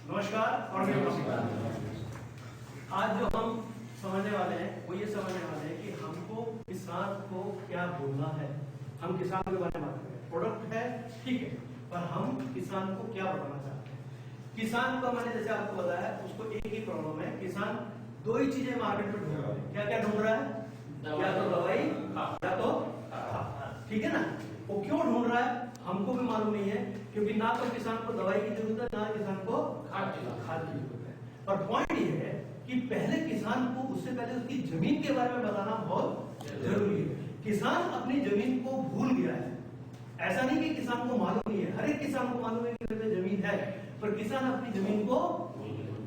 नमस्कार और आज जो हम समझने वाले हैं वो ये समझने वाले हैं कि हमको किसान को क्या बोलना है। हम किसान के बारे में बात करें, प्रोडक्ट है ठीक है, पर हम किसान को क्या बताना चाहते हैं। किसान को मैंने जैसे आपको बताया, उसको एक ही प्रॉब्लम है। किसान दो ही चीजें मार्केट में ढूंढ रहा है। क्या क्या ढूंढ रहा है? या तो दवाई या तो खाद, ठीक है ना। वो क्यों ढूंढ रहा है हमको भी मालूम नहीं है, क्योंकि ना तो किसान को दवाई की जरूरत है, ना किसान को खाद की जरूरत है। पर पॉइंट ये है कि पहले किसान को, उससे पहले उसकी जमीन के बारे में बताना बहुत जरूरी है। किसान अपनी जमीन को भूल गया है। ऐसा नहीं कि किसान को मालूम नहीं है, हर एक किसान को मालूम है कि मेरे जमीन है, पर किसान अपनी जमीन को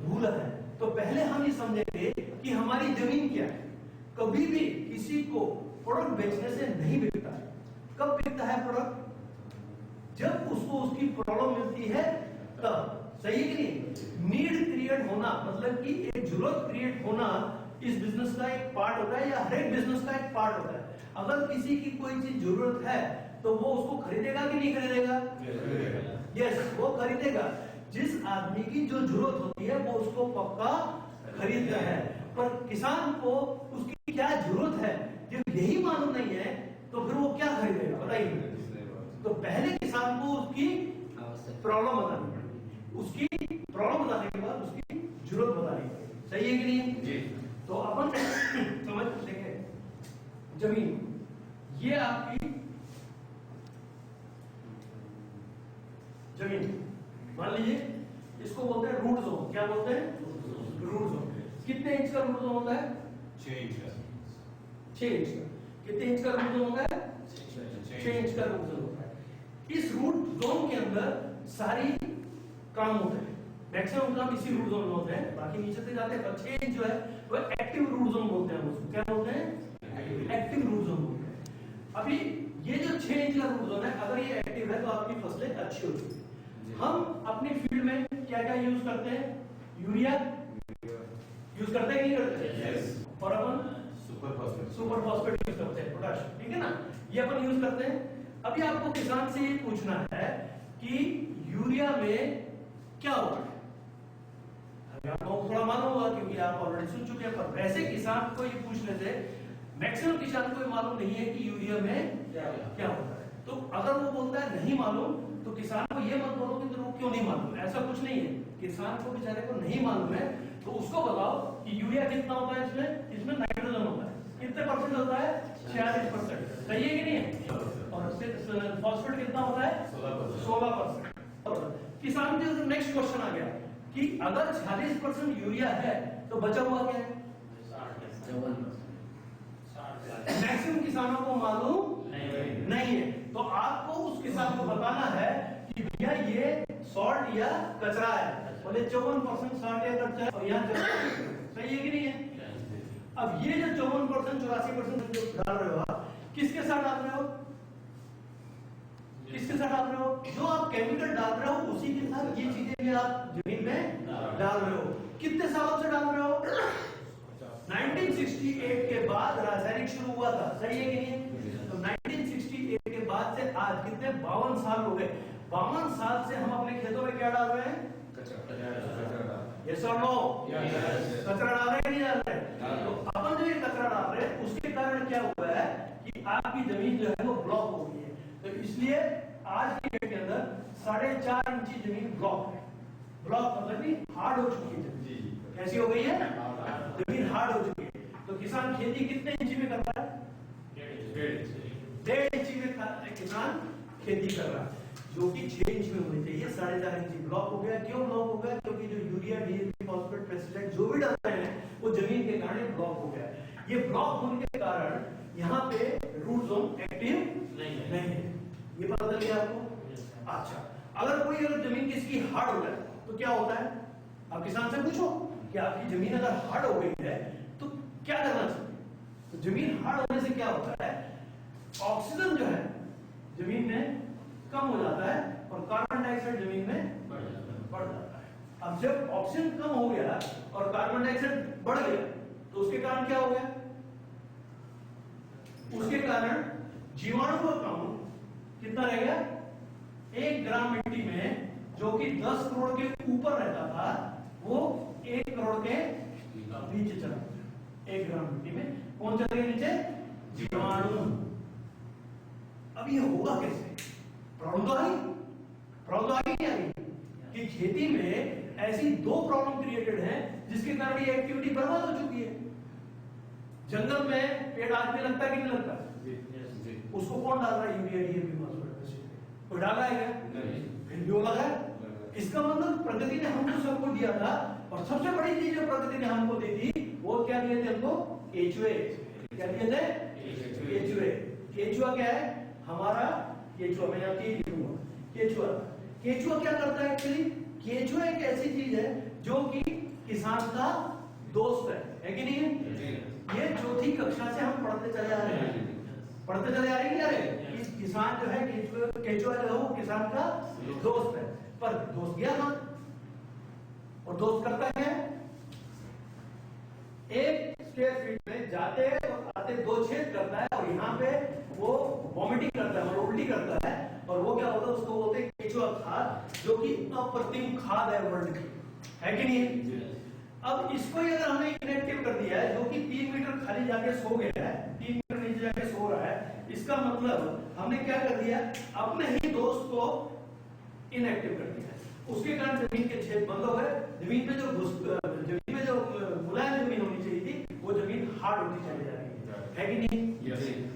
भूला है। तो पहले हम ये समझेंगे कि हमारी जमीन क्या है। कभी भी किसी को प्रोडक्ट बेचने से नहीं बिकता है। कब बिकता है प्रोडक्ट? जब उसको उसकी प्रॉब्लम मिलती है तब। सही है कि नहीं? नीड क्रिएट होना मतलब कि एक जरूरत क्रिएट होना इस बिजनेस का एक पार्ट होता है, या हर एक बिजनेस का एक पार्ट होता है। अगर किसी की कोई चीज जरूरत है तो वो उसको खरीदेगा कि नहीं खरीदेगा? यस, वो खरीदेगा। जिस आदमी की जो जरूरत होती है वो उसको पक्का खरीदता है। पर किसान को उसकी क्या जरूरत है जब यही मालूम नहीं है, तो फिर वो क्या खरीदेगा? बताइए। तो पहले किसान को उसकी प्रॉब्लम बतानी पड़ेगी, उसकी प्रॉब्लम बताने के बाद उसकी जरूरत बतानी पड़ेगी। सही है कि नहीं जी? तो अपन समझ देखें, जमीन ये आपकी जमीन, मान लीजिए इसको बोलते हैं रूट जोन। क्या बोलते हैं? Root zone. कितने इंच का रूट जोन होता है? 6 इंच का। 6 इंच का। कितने इंच का रूट जोन होता है? 6 इंच का रूट जोन होता है। इस रूट जोन के अंदर सारी काम होते हैं, मैक्सिमम काम इसी रूट जोन में होते हैं, बाकी नीचे से जाते हैं। पर 6 इंच जो है वो एक्टिव रूट जोन बोलते हैं उसको। क्या बोलते हैं? एक्टिव रूट जोन बोलते हैं। अभी ये जो 6 इंच का रूट जोन है, अगर ये एक्टिव है तो आपकी फसलें अच्छी होती है। हम अपनी फील्ड में क्या क्या यूज करते हैं? यूरिया यूज करते हैं, नहीं करते? यस। और अपन सुपर फॉस्फेट यूज करते हैं, पोटाश, ठीक है ना, ये अपन यूज करते हैं। अभी आपको किसान से ये पूछना है कि यूरिया में क्या होता है। अभी आपको थोड़ा मालूम होगा क्योंकि आप ऑलरेडी सुन चुके हैं, पर वैसे किसान को ये पूछने से मैक्सिमम किसान को ये मालूम नहीं है कि यूरिया में क्या होता है। तो अगर वो बोलता है नहीं मालूम, तो किसान को ये मत बोलो कि तेरे को क्यों नहीं मालूम। ऐसा कुछ नहीं है, किसान को बेचारे को नहीं मालूम है, तो उसको बताओ कि यूरिया कितना होता है इसमें नाइट्रोजन होता है। कितने परसेंट होता है? 46%। सही है कि नहीं है? और फॉस्फेट कितना होता है? 16%। किसान के नेक्स्ट क्वेश्चन आ गया कि अगर 46% यूरिया है तो बचा हुआ क्या है? 60%। मैक्सिमम किसानों को मालूम नहीं है। तो आपको उस किसान को बताना है कि भैया ये सॉल्ट या कचरा है। बोले 54% सॉल्ट या कचरा है और यहाँ 54%। सही है कि नहीं है? अब ये जो 54% 84% जो डाल रहे हो आप, किसके साथ डाल रहे हो? किसके साथ डाल रहे हो? जो आप केमिकल डाल रहे हो उसी के साथ ये चीजें भी आप जमीन में डाल रहे हो। कितने सालों से डाल रहे हो? 1968 के बाद रासायनिक शुरू हुआ था। सही है कि नहीं? तो 1968 के बाद से आज कितने 52 साल हो गए। 52 साल से हम अपने खेतों में क्या डाल रहे हैं? यस और नो? कचरा डाल रहे हैं नहीं डाल रहे? तो अपन जो ये कचरा डाल रहे हैं उसके कारण क्या हुआ है कि आपकी जमीन जो है वो ब्लॉक हो गई है। तो इसलिए आज की डेट के अंदर 4.5 इंची जमीन ब्लॉक है। ब्लॉक मतलब कि हार्ड हो चुकी है। कैसी हो गई है? जमीन हार्ड हो चुकी है। तो किसान खेती कितने इंची में करता है? 1.5 इंची में किसान खेती कर रहा है, जो कि 6 इंच में होनी चाहिए। 4.5 इंची ब्लॉक हो गया। क्यों ब्लॉक हो गया? क्योंकि जो यूरिया, डीएपी, फॉस्फेट, पेस्टिसाइड जो भी डाल रहे हैं वो जमीन के कारण ब्लॉक हो गया। ये ब्लॉक होने के कारण यहाँ पे रूट जोन एक्टिव नहीं है। ये पता चल गया आपको? अच्छा, अगर जमीन किसकी हार्ड हो जाए तो क्या होता है? आप किसान से पूछो कि आपकी जमीन अगर हार्ड हो गई है तो क्या करना चाहिए। तो जमीन हार्ड होने से क्या होता है? ऑक्सीजन जो है जमीन में कम हो जाता है और कार्बन डाइऑक्साइड जमीन में बढ़ जाता है। अब जब ऑक्सीजन कम हो गया और कार्बन डाइऑक्साइड बढ़ गया तो उसके कारण क्या हो गया? उसके कारण जीवाणु का काउंट कितना रह गया? 1 ग्राम मिट्टी में जो कि 10 करोड़ के ऊपर रहता था वो 1 करोड़ के नीचे चला गया। 1 ग्राम मिट्टी में कौन चले गए नीचे? जीवाणु। अब ये होगा कैसे? प्रॉब्लम तो आई नहीं आई कि खेती में ऐसी 2 प्रॉब्लम क्रिएटेड है जिसके कारण ये एक्टिविटी बर्बाद हो चुकी है। जंगल में पेड़ आज भी लगता है कि नहीं लगता? उसको कौन डाल रहा है? यूरिया डीएपी कोई डाला है क्या? फिर भी लगा है। इसका मतलब प्रकृति ने हमको सबको दिया था और सबसे बड़ी चीज जो प्रकृति ने हमको दी थी वो क्या दिए थे हमको? केचुए। क्या दिए थे? केचुए। केचुआ क्या है? हमारा केचुआ, मैं यहाँ की लिखूंगा केचुआ। केचुआ क्या करता है एक्चुअली? केचुआ एक ऐसी चीज है जो कि किसान का दोस्त है कि नहीं है? ये चौथी कक्षा से हम पढ़ते चले आ रहे हैं, पढ़ते चले आ रहे हैं क्या रे? किसान जो है केचुआ जो है वो किसान का दोस्त है। पर दोस्त गया कहां? और दोस्त करता है 1 स्क्वायर फीट में जाते और आते 2 छेद करता है और यहाँ पे वो वॉमिटिंग करता है और उल्टी करता है और वो क्या होता है? उसको बोलते हैं केचुआ खाद, जो कि अप्रतिम खाद है वर्ल्ड की, है कि नहीं? अब इसको अगर हमने इनएक्टिव कर दिया है, जो कि 3 मीटर खाली जाके सो गया है, 3 मीटर नीचे जाके सो रहा है, इसका मतलब हमने क्या कर दिया? अपने ही दोस्त को इनएक्टिव कर दिया है। उसके कारण जमीन के छेद बंद हो गए। जमीन में जो मुलायम जमीन होनी चाहिए थी वो जमीन हार्ड होती चली जा रही है कि नहीं?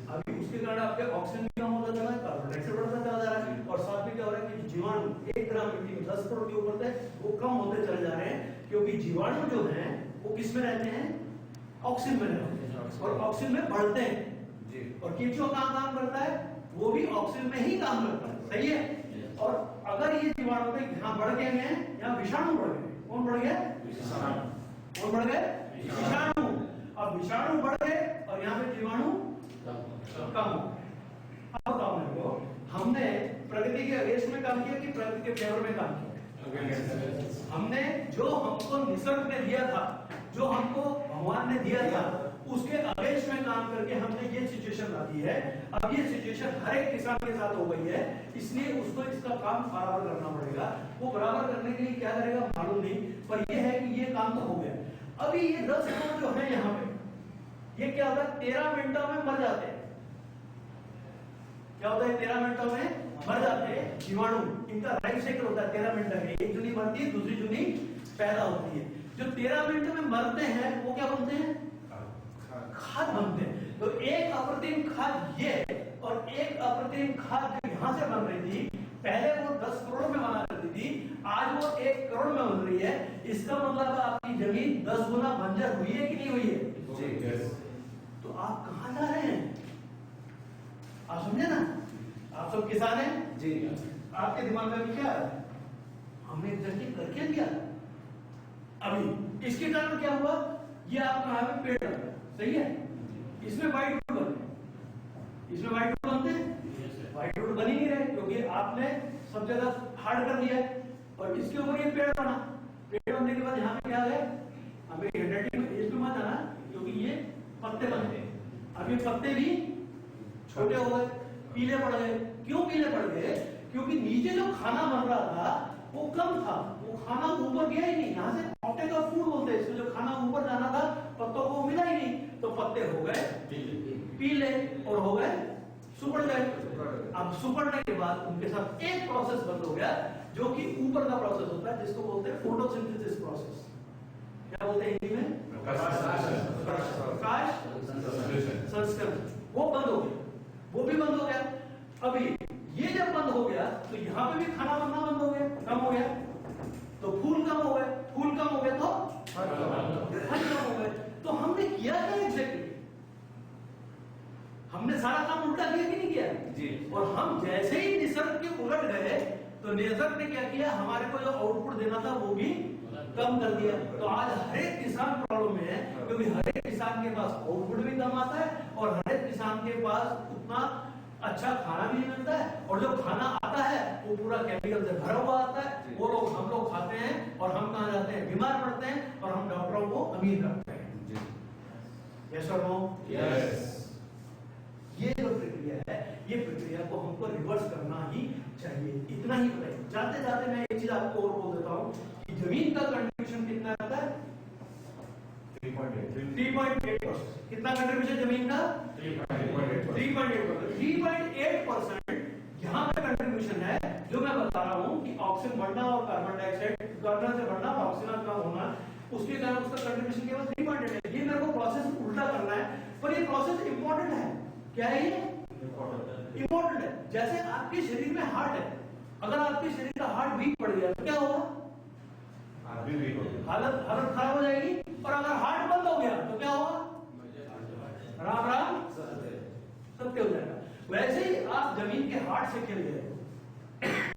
अभी उसके कारण आपके ऑक्सीजन भी कम होता जा रहा है, कार्बन डाइऑक्साइड बढ़ता चला जा रहा है और साथ में क्या हो रहा है कि जीवाणु 1 ग्राम मिट्टी में 10 करोड़ के ऊपर थे वो कम होते चले जा रहे हैं, क्योंकि जीवाणु जो है वो किस में रहते हैं? ऑक्सीजन में रहते हैं और ऑक्सीजन में बढ़ते हैं। और केचुआ कहाँ काम करता है? वो भी ऑक्सीजन में ही काम करता है, सही है? और अगर ये जीवाणु पे यहाँ बढ़ गए हैं, यहाँ विषाणु बढ़ गए, कौन बढ़ गया? कौन बढ़ गए? विषाणु। अब विषाणु बढ़ गए और यहाँ पे जीवाणु कम हो गए। अब बताओ मेरे को, हमने प्रकृति के अगेंस्ट में काम किया कि प्रकृति के फेवर में काम किया? हमने जो हमको निसर्ग ने दिया था, जो हमको भगवान ने दिया था, उसके अगेंस्ट में काम करके हमने ये सिचुएशन ला दी है। अब ये सिचुएशन हर एक किसान के साथ हो गई है, इसलिए उसको इसका काम बराबर करना पड़ेगा। वो बराबर करने के लिए क्या करेगा मालूम नहीं, पर ये है कि ये काम तो हो गया। अभी ये 10 करोड़ जो है यहाँ पे, ये क्या होता है? 13 मिनटों में मर जाते हैं। क्या होता है? 13 मिनटों में मर जाते हैं जीवाणु। इनका लाइफ साइकिल होता है 13 मिनट में, एक जुनी मरती है, दूसरी जुनी पैदा होती है। जो 13 मिनट में मरते हैं वो क्या बनते हैं? खाद बनते हैं। तो एक अप्रतिम खाद ये और एक अप्रतिम खाद जो यहां से बन रही थी, पहले वो 10 करोड़ में बना करती थी, आज वो 1 करोड़ में बन रही है। इसका मतलब आपकी जमीन 10 गुना बंजर हुई है कि नहीं हुई है? तो आप कहां जा रहे हैं? आप समझे ना? आप सब किसान हैं जी। आपके दिमाग में क्या है? हमने एग्जैक्टली करके दिया। अभी इसके कारण क्या हुआ? ये आपका यहाँ पे पेड़ लगा, सही है? इसमें व्हाइट वुड बनते, इसमें व्हाइट वुड बनते हैं, व्हाइट वुड बन ही नहीं रहे क्योंकि आपने सब जगह हार्ड कर दिया है और इसके ऊपर ये पेड़ बना। पेड़ बनने के बाद यहाँ पे क्या है? हमें हैंडराइटिंग में इसमें मत आना क्योंकि ये पत्ते बनते हैं। अब ये पत्ते भी छोटे हो गए, पीले पड़ गए। क्यों पीले पड़ गए? क्योंकि नीचे जो खाना बन रहा था वो कम था, वो खाना ऊपर गया ही नहीं। यहाँ से ऑप्टेक ऑफ फूड बोलते हैं, इसमें जो खाना ऊपर जाना था पत्तों को मिला ही नहीं, तो पत्ते हो गए पीले और हो गए सुपड़ गए। अब सुपड़ने के बाद उनके साथ एक प्रोसेस बंद हो गया जो कि ऊपर का प्रोसेस होता है, जिसको बोलते हैं फोटोसिंथेसिस प्रोसेस। क्या बोलते हैं हिंदी में? प्रकाश संश्लेषण। वो बंद हो गया, वो भी बंद हो गया। अभी ये जब बंद हो गया तो यहाँ पे भी खाना बनना बंद हो गया, कम हो गया, तो फूल कम हो गए, फूल कम हो गए तो फल कम हो गए। तो हमने किया क्या एग्जैक्टली? हमने सारा काम उल्टा किया कि नहीं किया जी? और हम जैसे ही निसर्ग के उलट गए तो निसर्ग ने क्या किया? हमारे को जो आउटपुट देना था वो भी कम कर दिया। तो आज हर एक किसान प्रॉब्लम में है क्योंकि हर एक किसान के पास आउटपुट भी कम आता है और हर एक किसान के पास उतना अच्छा खाना भी नहीं मिलता है, और जो खाना आता है वो पूरा केमिकल से भरा हुआ आता है। वो लोग हम लोग खाते हैं और हम कहाँ जाते हैं? बीमार पड़ते हैं और हम डॉक्टरों को अमीर करते हैं। यस और नो? यस। ये जो प्रक्रिया है, ये प्रक्रिया को हमको रिवर्स करना ही चाहिए। इतना ही बताइए। जाते जाते मैं एक चीज आपको कि जमीन का कंट्रीब्यूशन कितना आता है? 3.8%। कितना कंट्रीब्यूशन जमीन का? 3.8%। 3.8% यहाँ पे कंट्रीब्यूशन है, जो मैं बता रहा हूँ कि ऑक्सीजन बढ़ना और कार्बन डाइऑक्साइड कार्बन से बढ़ना और ऑक्सीजन का होना, उसके कारण उसका कंट्रीब्यूशन केवल 3.8 है। ये मेरे को प्रोसेस उल्टा करना है, पर ये प्रोसेस इंपॉर्टेंट है। क्या है ये? इंपॉर्टेंट है। जैसे आपके शरीर में हार्ट है, अगर आपके शरीर का हार्ट वीक पड़ गया तो क्या होगा? हालत खराब हो जाएगी। और अगर हार्ट बंद हो गया तो क्या होगा? राम राम सत्य हो जाएगा। वैसे ही आप जमीन के हार्ट से खेल गए हो,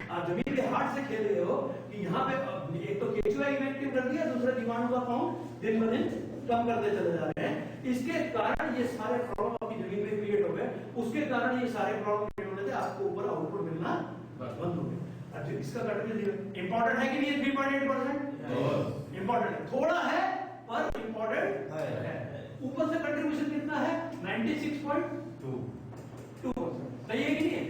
आप जमीन के हार्ट से खेल गए हो कि यहाँ पे एक तो केचुआ इनएक्टिव कर दिया, दूसरा जीवाणु का काउंट दिन ब दिन कम करते चले जा रहे हैं। इसके कारण ये सारे प्रॉब्लम आपकी जमीन में क्रिएट हो गए। उसके कारण ये सारे प्रॉब्लम क्रिएट होने से आपको ऊपर आउटपुट मिलना बंद हो गया। अब इसका कंट्रीब्यूशन इंपॉर्टेंट है कि नहीं? 3.8% इंपॉर्टेंट है, थोड़ा है पर इंपॉर्टेंट है। ऊपर से कंट्रीब्यूशन कितना है? 96.2%। सही है कि नहीं है?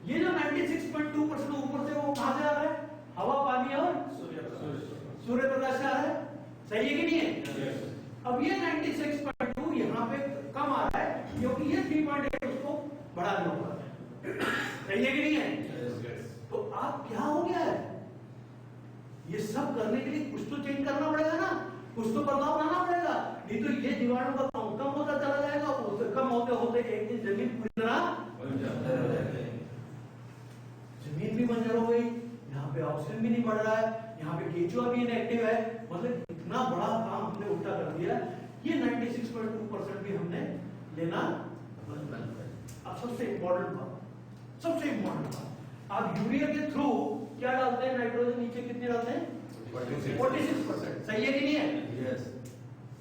ये जो 96.2% ऊपर से वो कहां से आ रहा है? हवा, पानी और सूर्य प्रकाश से आ रहा है। सही है कि नहीं है? अब ये 96.2 यहाँ पे कम आ रहा है क्योंकि ये 3.8 उसको बढ़ा दिया हुआ है। सही है कि नहीं है? तो आप क्या हो गया है? ये सब करने के लिए कुछ तो चेंज करना पड़ेगा ना, कुछ तो बदलाव लाना पड़ेगा, नहीं तो ये जीवाणु का काउंट कम होता चला जाएगा। उससे कम होते होते एक दिन जमीन पूरी तरह जमीन भी बंजर हो गई, यहाँ पे ऑक्सीजन भी नहीं बढ़ रहा है, यहाँ पे केचुआ भी इनएक्टिव है। मतलब इतना बड़ा काम हमने उल्टा कर दिया। ये 96.2% भी हमने लेना बंद कर दिया। अब सबसे इंपॉर्टेंट बात, आप यूरिया के थ्रू क्या डालते हैं? नाइट्रोजन नीचे कितने डालते हैं? 46%। सही है कि नहीं है?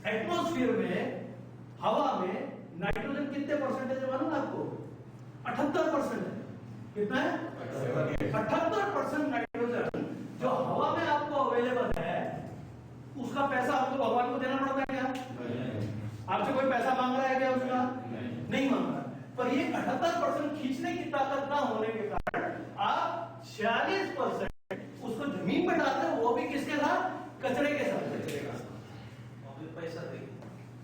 एटमॉस्फेयर में, हवा में नाइट्रोजन कितने परसेंटेज है मालूम आपको? 78% है। कितना है? 78% नाइट्रोजन जो हवा में आपको अवेलेबल है, उसका पैसा आपको भगवान को देना पड़ता है क्या? आपसे कोई पैसा मांग रहा है क्या उसका? नहीं मांग रहा। पर ये 78% खींचने की ताकत ना होने के कारण आप 46% उसको जमीन में डालते हैं, वो भी किसके साथ? कचरे के साथ। पैसा देंगे,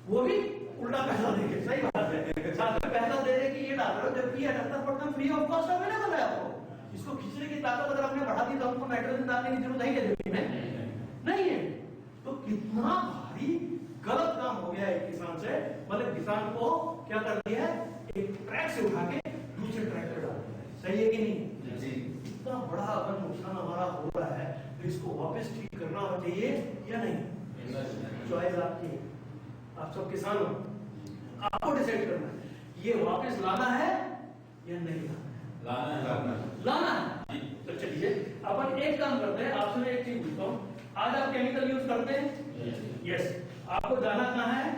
वो भी उल्टा पैसा देंगे। सही बात है, साथ में पैसा दे दे कि ये डाल रहे हो, जबकि 78% फ्री ऑफ कॉस्ट अवेलेबल है आपको। इसको खींचने की ताकत अगर आपने बढ़ा दी तो हमको नाइट्रोजन डालने की जरूरत है क्या जमीन में? नहीं है। तो कितना भारी गलत काम हो गया है किसान से। मतलब किसान को क्या कर दिया है? एक ट्रैक से उठा के दूसरे ट्रैक पे डाल दिया है। सही है कि नहीं जी? इतना बड़ा अगर नुकसान हमारा हो रहा है तो इसको वापस ठीक करना चाहिए या नहीं? चॉइस आपकी, आप सब किसान हो, आपको डिसाइड करना है ये वापस लाना है या नहीं लाना है। तो चलिए अपन एक काम करते हैं, आपसे मैं एक चीज पूछता हूँ, आज आप केमिकल यूज करते हैं? यस। आपको जाना कहाँ है?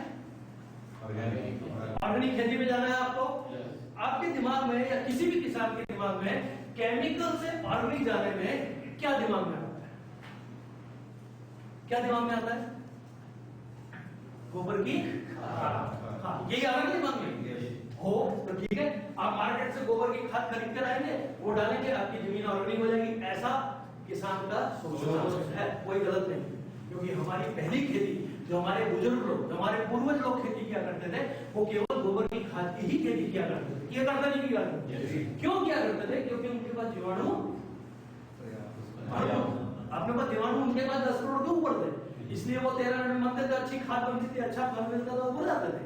ऑर्गेनिक खेती में जाना है आपको। आपके दिमाग में या किसी भी किसान के दिमाग में केमिकल से ऑर्गेनिक जाने में क्या दिमाग में आता है? क्या दिमाग में आता है? गोबर की खाद। हाँ, यही आ रहा है दिमाग में हो तो ठीक है, आप मार्केट से गोबर की खाद खरीद कर आएंगे, वो डालेंगे, आपकी जमीन ऑर्गेनिक हो जाएगी। ऐसा किसान का सोचना है, कोई गलत नहीं। क्योंकि हमारी पहली खेती, जो हमारे बुजुर्ग लोग, जो हमारे पूर्वज लोग खेती किया करते थे, वो केवल गोबर की खाद की ही खेती किया करते थे। किया करते नहीं किया करते? क्यों किया करते थे? क्योंकि उनके पास जीवाणु, अपने पास जीवाणु उनके पास 10 करोड़ के ऊपर थे, इसलिए वो 13 मिनट मानते थे, अच्छी खाद बनती थी, अच्छा फल मिलता था, वो जाते थे।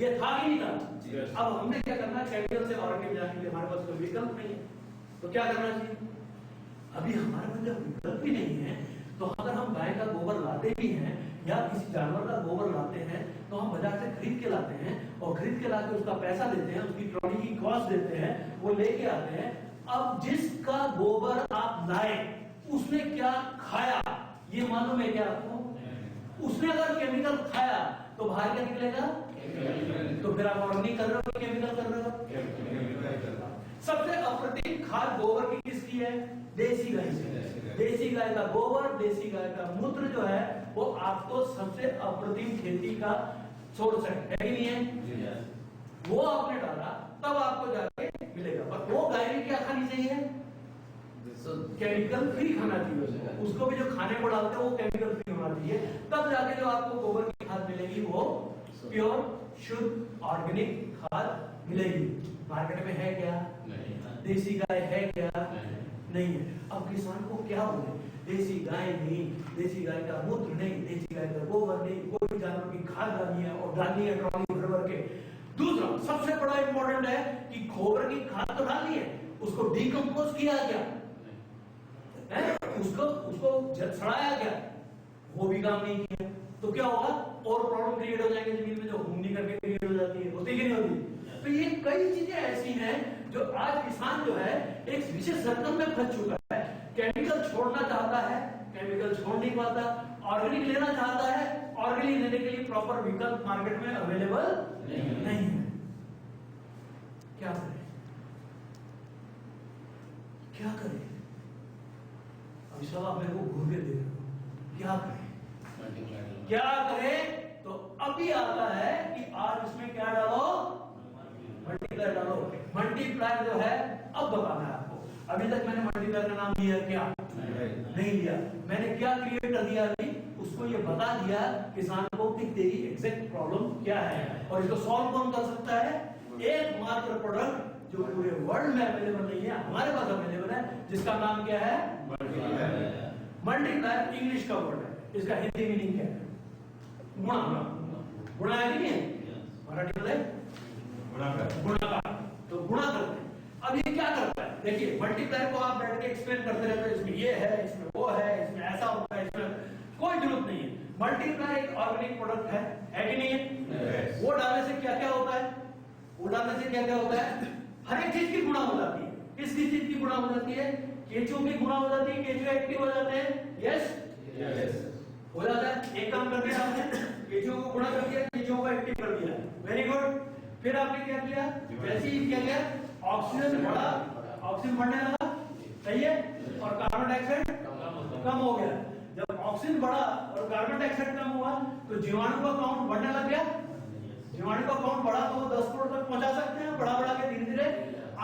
ये था ही नहीं था। अब हमने क्या करना, केमिकल से ऑर्गेनिक जाने के लिए हमारे पास कोई विकल्प नहीं है, तो क्या करना चाहिए? अभी हमारे पास जब विकल्प ही नहीं है, तो अगर हम गाय का गोबर लाते भी हैं या किसी जानवर का गोबर लाते हैं, तो हम बाजार से खरीद के लाते हैं और खरीद के लाके उसका पैसा देते हैं, उसकी ट्रॉली की कॉस्ट देते हैं, वो लेके आते हैं। अब जिसका गोबर आप लाए उसने क्या खाया ये मालूम है क्या आपको? उसने अगर केमिकल खाया तो बाहर क्या निकलेगा? तो फिर आप ऑर्गेनिक कर रहे हो, केमिकल कर रहे हो। सबसे अप्रतिम खाद गोबर की किसकी है? देसी गाय की। देसी गाय का गोबर, देसी गाय का मूत्र जो है वो आपको सबसे अप्रतिम खेती का सोर्स है कि नहीं है? वो आपने डाला तब आपको जाके मिलेगा। पर वो गाय ने क्या खानी चाहिए? केमिकल फ्री खाना चाहिए, उसको भी जो खाने को डालते हैं वो केमिकल फ्री होना चाहिए, तब जाके जो आपको गोबर की खाद मिलेगी वो प्योर शुद्ध ऑर्गेनिक खाद मिलेगी। मार्केट में है क्या? देसी गाय है क्या? नहीं है। अब किसान को क्या बोले? देसी गाय नहीं, देसी गाय का मूत्र नहीं, देसी गाय का गोबर नहीं, कोई जानवर की खाद डालनी है और डालनी है ट्रॉली भर भर के। दूसरा सबसे बड़ा इंपॉर्टेंट है कि गोबर की खाद तो डालनी है, उसको डिकम्पोज किया क्या है, उसको सड़ाया क्या, वो भी काम नहीं किया, तो क्या होगा? और प्रॉब्लम क्रिएट हो जाएंगे जमीन में, जो हुमनी करके क्रिएट हो जाती है, होती कि नहीं होती? तो ये कई चीजें ऐसी हैं जो आज किसान जो है एक विशेष सर्कल में फंस चुका है। केमिकल छोड़ना चाहता है, केमिकल छोड़ नहीं पाता, ऑर्गेनिक लेना चाहता है, ऑर्गेनिक लेने के लिए प्रॉपर विकल्प मार्केट में अवेलेबल नहीं है। क्या करें? क्या करें? अभी सब आप मेरे को घूर के देख रहे हो, क्या करें? क्या करें? तो अभी आता है कि आज इसमें क्या डालो? मल्टीप्लायर डालो। मल्टीप्लायर जो है अब बताना है आपको। अभी तक मैंने मल्टीप्लायर का नाम लिया क्या? नहीं लिया। मैंने क्या क्रिएट कर दिया? अभी उसको ये बता दिया किसान को कि तेरी एग्जैक्ट प्रॉब्लम क्या है और इसको सॉल्व कौन कर सकता है? एकमात्र प्रोडक्ट जो पूरे वर्ल्ड में अवेलेबल नहीं है, हमारे पास अवेलेबल है, जिसका नाम क्या है? मल्टीप्लायर इंग्लिश का वर्ड है, इसका हिंदी मीनिंग क्या है? गुणा। गुणा है कि नहीं है? मराठी में गुणाकार। तो गुणा करते हैं। अब ये क्या करता है? देखिए मल्टीप्लायर को आप बैठ के एक्सप्लेन करते रहते हैं, इसमें ये है, इसमें वो है, इसमें ऐसा होता है, इसमें कोई जरूरत नहीं है। मल्टीप्लायर एक ऑर्गेनिक प्रोडक्ट है कि नहीं है? वो डालने से क्या क्या होता है? वो डालने से क्या क्या होता है? हर एक चीज की गुणा हो जाती है। किस चीज की गुणा हो जाती है? केचुओं की गुणा हो जाती है, केचुए एक्टिव हो जाते हैं। यस हो जाता है। एक काम कर दिया आपने, केचुओं को गुणा कर दिया, केचुओं को एक्टिव कर दिया, वेरी गुड। फिर आपने क्या किया? वैसे ही क्या किया? ऑक्सीजन बढ़ा, ऑक्सीजन बढ़ने लगा, सही है, और कार्बन डाइऑक्साइड कम हो गया। जब ऑक्सीजन बढ़ा और कार्बन डाइऑक्साइड कम हुआ तो जीवाणु का काउंट बढ़ने लग गया। जीवाणु का काउंट बढ़ा तो 10 करोड़ तक पहुंचा सकते हैं, बढ़ा बढ़ा के धीरे धीरे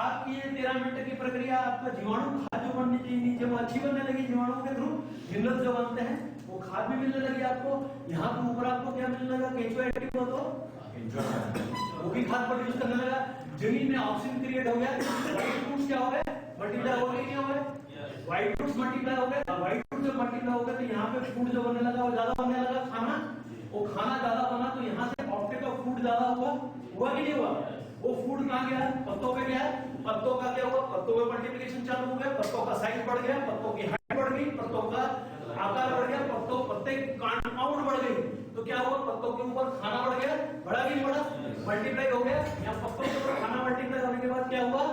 आपकी ये 13 मिनट की प्रक्रिया, आपका जीवाणु खाद जो बननी चाहिए जब अच्छी बनने लगी जीवाणु के थ्रू, मिनरल्स जो बनते हैं वो खाद भी मिलने लगी आपको। यहाँ पे ऊपर आपको क्या मिलने लगा? केचुआ एक्टिव हो तो वो भी खाद प्रोड्यूस करने लगा, जमीन में ऑक्सीजन क्रिएट हो गया। व्हाइट फ्रूट्स क्या हो गए? मल्टीप्लाई हो गए, नहीं हो गए? व्हाइट फ्रूट्स मल्टीप्लाई हो गए। व्हाइट फ्रूट जब मल्टीप्लाई हो गए तो यहाँ पे फूड जो बनने लगा वो ज्यादा बनने लगा, खाना, वो खाना ज्यादा बना तो यहाँ से ऑप्टेक ऑफ फूड ज्यादा हुआ कि नहीं हुआ? वो फूड कहाँ गया? पत्तों पे गया। पत्तों का क्या हुआ? पत्तों में मल्टीप्लिकेशन चालू हो गया, पत्तों का साइज बढ़ गया, पत्तों की हाइट बढ़ गई, पत्तों का आकार बढ़ गया, पत्ते काउंट बढ़ गई। तो क्या हुआ? पत्तों के ऊपर खाना बढ़ गया, बढ़ा कि नहीं बढ़ा? मल्टीप्लाई हो गया। यहाँ पत्तों के ऊपर खाना मल्टीप्लाई होने के बाद क्या हुआ?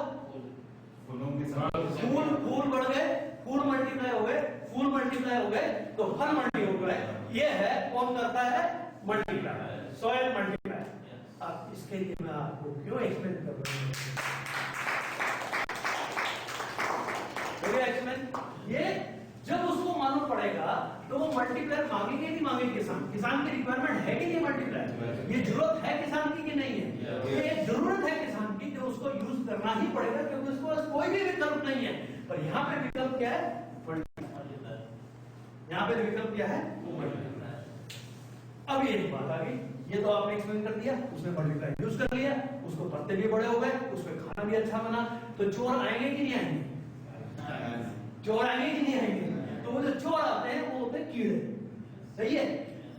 फूल बढ़ गए, फूल मल्टीप्लाई हो गए, फूल मल्टीप्लाई हो गए तो फल मल्टीप्लाई। ये है कौन करता है? Multiply, soil multiply. अब इसके लिए मैं आपको क्यों एक्सप्लेन कर रहा हूँ? ये जब उसको मालूम पड़ेगा तो वो मल्टीप्लायर मांगेंगे कि मांगेंगे? किसान की रिक्वायरमेंट है कि नहीं मल्टीप्लायर? ये जरूरत है किसान की कि नहीं है? ये एक जरूरत है किसान की जो उसको यूज करना ही पड़ेगा, क्योंकि उसको पास कोई भी विकल्प नहीं है। पर यहाँ पे विकल्प क्या है? यहाँ पे विकल्प क्या है? अब ये बात आ गई, ये तो आपने एक्सप्लेन कर दिया, उसने मल्टीप्लाई यूज कर लिया, उसको पत्ते भी बड़े हो गए, उसमें खाना भी अच्छा बना, तो चोर आएंगे कि नहीं आएंगे? चोर आएंगे कि नहीं आएंगे? तो वो जो चोर आते हैं वो होते हैं कीड़े, सही है?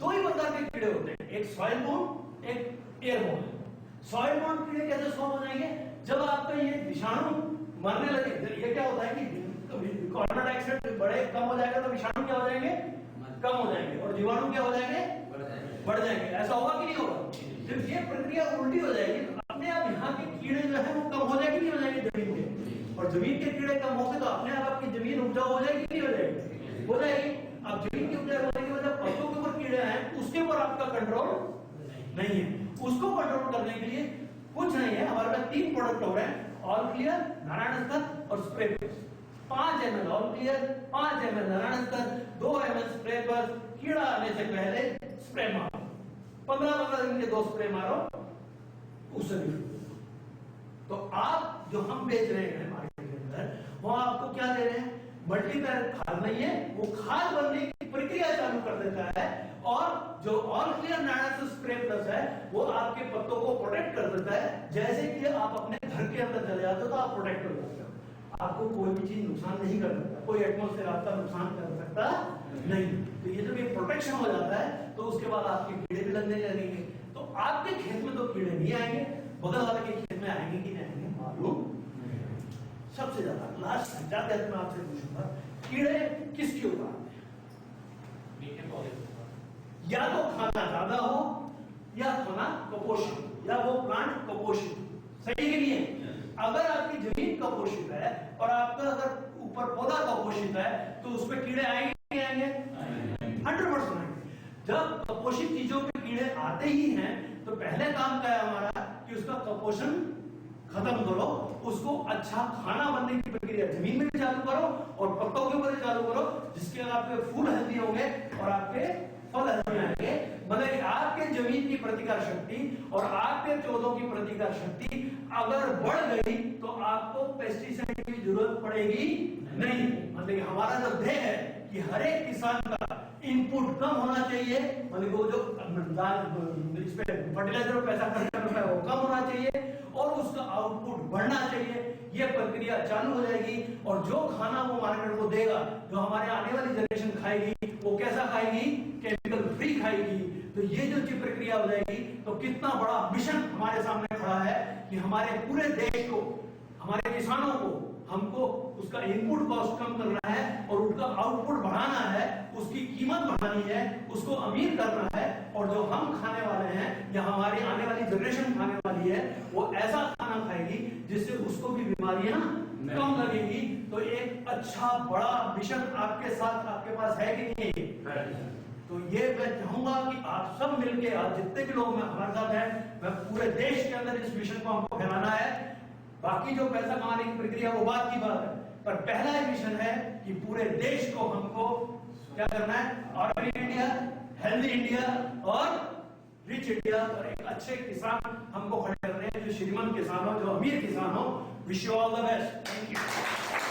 दो ही प्रकार के कीड़े होते हैं, एक सॉइल बोर्न, एक एयरबोर्न। सॉइल बोर्न कीड़े कैसे सॉल्व हो जाएंगे? जब आपका ये विषाणु मरने लगे, ये क्या होता है कि कार्बन डाइऑक्साइड बड़े कम हो जाएगा तो विषाणु क्या हो जाएंगे? कम हो जाएंगे, और जीवाणु क्या हो जाएंगे? बढ़ जाएंगे। ऐसा होगा कि नहीं होगा? जब ये प्रक्रिया उल्टी हो जाएगी तो अपने आप यहाँ के कीड़े जो है वो कम हो जाएंगे, नहीं हो जाएंगे जमीन के, और जमीन के कीड़े कम होंगे तो अपने आप आपकी जमीन उपजाऊ हो जाएगी, नहीं हो जाएगी? हो जाएगी। अब जमीन की उपजाऊ होने की वजह पत्तों के ऊपर कीड़े हैं, उसके ऊपर आपका कंट्रोल नहीं है। उसको कंट्रोल करने के लिए कुछ नहीं है, हमारे पास 3 प्रोडक्ट हो रहे हैं, ऑल क्लियर, नारायण स्तर और स्प्रे पर। 5 ml all clear, 5 ml Narayan स्तर, 2 ml स्प्रे पर। कीड़ा आने से पहले स्प्रे मारो, 15-15 दिन के 2 स्प्रे मारो, उससे भी। तो आप जो हम बेच रहे हैं मार्केट के अंदर, वो आपको क्या दे रहे हैं? मल्टीपैरेट खाद नहीं है, वो खाद बनने की प्रक्रिया चालू कर देता है। और जो all clear nitrogen spray plus है वो आपके पत्तों को प्रोटेक्ट कर देता है। जैसे कि आप अपने घर के अंदर चले जाते हो तो आप प्रोटेक्ट हो जाते हो, आपको कोई भी चीज नुकसान नहीं कर सकता, कोई एटमॉस्फेयर आपका नुकसान कर सकता नहीं। तो ये जब ये प्रोटेक्शन हो जाता है तो उसके बाद आपके कीड़े भी लगने लगेंगे। तो आपके खेत में तो कीड़े नहीं आएंगे, बगल वाले के खेत में आएंगे कि नहीं आएंगे मालूम। सबसे ज्यादा लास्ट जाते मैं आपसे पूछूंगा, कीड़े किसके ऊपर आते हैं? या तो खाना ज्यादा हो या खाना कुपोषित हो या वो प्लांट कुपोषित हो, सही के लिए। अगर आपकी जमीन कुपोषित है और आपका अगर ऊपर पौधा कुपोषित है तो उसमें कीड़े आएंगे नहीं आएंगे? 100% आएंगे। जब कुपोषित चीजों पे कीड़े आते ही हैं तो पहले काम क्या है हमारा कि उसका कुपोषण खत्म करो, उसको अच्छा खाना बनने की प्रक्रिया जमीन में भी चालू करो और पत्तों के ऊपर चालू करो, जिसके आपके फूल हेल्दी होंगे और आपके फल हेल्दी आएंगे। मतलब आपके जमीन की प्रतिकार शक्ति और आपके पौधों की प्रतिकार शक्ति अगर बढ़ गई तो आपको पेस्टिसाइड की जरूरत पड़ेगी नहीं। मतलब हमारा जो ध्येय है कि हर एक किसान का इनपुट कम होना चाहिए, मतलब वो जो इस पे फर्टिलाइजर पैसा खर्च कर रहा है वो कम होना चाहिए और उसका आउटपुट बढ़ना चाहिए। ये प्रक्रिया चालू हो जाएगी और जो खाना वो मार्केट को देगा, जो हमारे आने वाली जनरेशन खाएगी, वो कैसा खाएगी? केमिकल फ्री खाएगी। तो ये जो प्रक्रिया हो जाएगी तो कितना बड़ा मिशन हमारे सामने खड़ा है कि हमारे पूरे देश को, हमारे किसानों को, हमको उसका इनपुट कॉस्ट कम करना है और उसका आउटपुट बढ़ाना है, उसकी कीमत बढ़ानी है, उसको अमीर करना है। और जो हम खाने वाले हैं या हमारी आने वाली जनरेशन खाने वाली है वो ऐसा खाना खाएगी जिससे उसको भी बीमारियां कम लगेगी। तो एक अच्छा बड़ा मिशन आपके साथ आपके पास है कि नहीं? तो ये मैं चाहूंगा कि आप सब मिलके, आप जितने भी लोग हमारे साथ हैं, मैं पूरे देश के अंदर इस मिशन को हमको फैलाना है। बाकी जो पैसा कमाने की प्रक्रिया वो बात की बात है, पर पहला मिशन है कि पूरे देश को हमको क्या करना है? ऑर्गेनिक इंडिया, हेल्दी इंडिया और रिच इंडिया और एक अच्छे किसान हमको खड़े करने हैं, जो श्रीमंत किसान हो, जो अमीर किसान हो। Wish you all the best. Thank you.